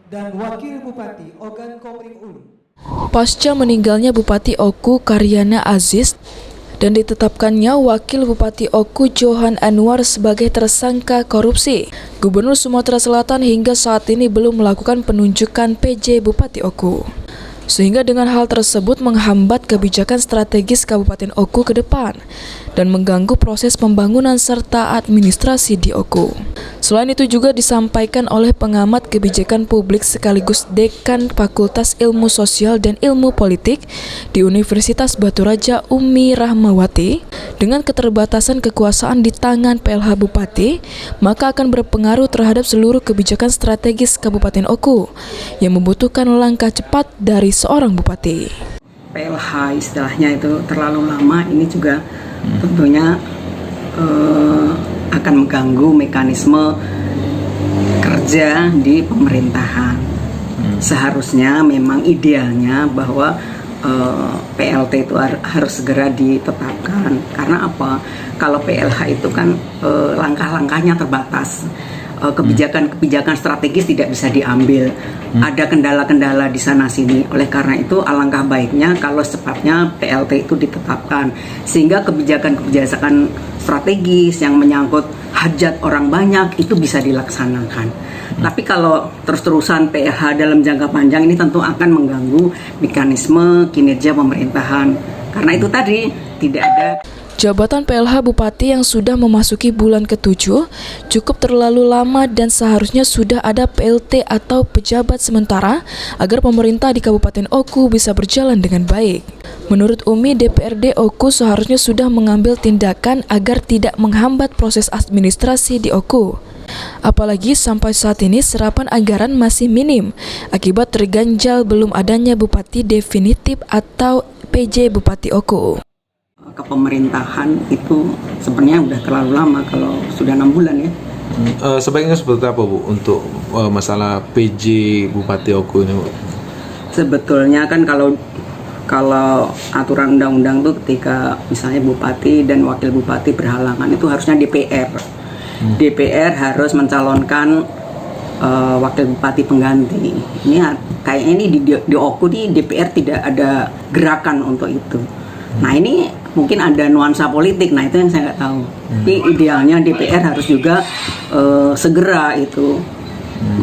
dan Wakil Bupati Ogan Komering Ulu. Pasca meninggalnya Bupati Oku Karyana Aziz dan ditetapkannya Wakil Bupati Oku Johan Anwar sebagai tersangka korupsi, Gubernur Sumatera Selatan hingga saat ini belum melakukan penunjukan PJ Bupati Oku. Sehingga dengan hal tersebut menghambat kebijakan strategis Kabupaten Oku ke depan dan mengganggu proses pembangunan serta administrasi di Oku. Selain itu juga disampaikan oleh pengamat kebijakan publik sekaligus Dekan Fakultas Ilmu Sosial dan Ilmu Politik di Universitas Batu Raja Umi Rahmawati, dengan keterbatasan kekuasaan di tangan PLH Bupati, maka akan berpengaruh terhadap seluruh kebijakan strategis Kabupaten Oku yang membutuhkan langkah cepat dari seorang bupati. PLH istilahnya itu terlalu lama, ini juga tentunya akan mengganggu mekanisme kerja di pemerintahan. Seharusnya memang idealnya bahwa PLT itu harus segera ditetapkan. Karena apa? Kalau PLH itu kan langkah-langkahnya terbatas. Kebijakan-kebijakan strategis tidak bisa diambil. Ada kendala-kendala di sana sini. Oleh karena itu alangkah baiknya kalau secepatnya PLT itu ditetapkan, sehingga kebijakan-kebijakan strategis yang menyangkut hajat orang banyak itu bisa dilaksanakan. Tapi kalau terus-terusan PLH dalam jangka panjang ini tentu akan mengganggu mekanisme kinerja pemerintahan. Karena itu tadi tidak ada. Jabatan PLH Bupati yang sudah memasuki bulan ke-7 cukup terlalu lama dan seharusnya sudah ada PLT atau pejabat sementara agar pemerintah di Kabupaten Oku bisa berjalan dengan baik. Menurut Umi, DPRD Oku seharusnya sudah mengambil tindakan agar tidak menghambat proses administrasi di Oku. Apalagi sampai saat ini serapan anggaran masih minim akibat terganjal belum adanya Bupati definitif atau PJ Bupati Oku. Kepemerintahan itu sebenarnya udah terlalu lama kalau sudah 6 bulan ya. Sebaiknya seperti apa Bu untuk masalah PJ Bupati Oku ini Bu? Sebetulnya kan kalau aturan undang-undang tuh ketika misalnya Bupati dan Wakil Bupati berhalangan itu harusnya DPR. DPR harus mencalonkan Wakil Bupati pengganti. Ini kayaknya ini di Oku di DPR tidak ada gerakan untuk itu. Nah ini mungkin ada nuansa politik, nah itu yang saya nggak tahu. Tapi idealnya DPR harus juga segera itu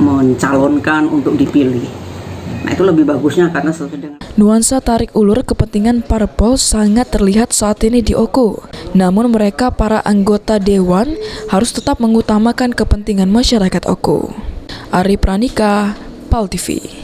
mencalonkan untuk dipilih. Nah itu lebih bagusnya karena sesuai dengan nuansa tarik ulur kepentingan parpol sangat terlihat saat ini di Oku. Namun mereka para anggota dewan harus tetap mengutamakan kepentingan masyarakat Oku. Ari Pranika, PAL TV.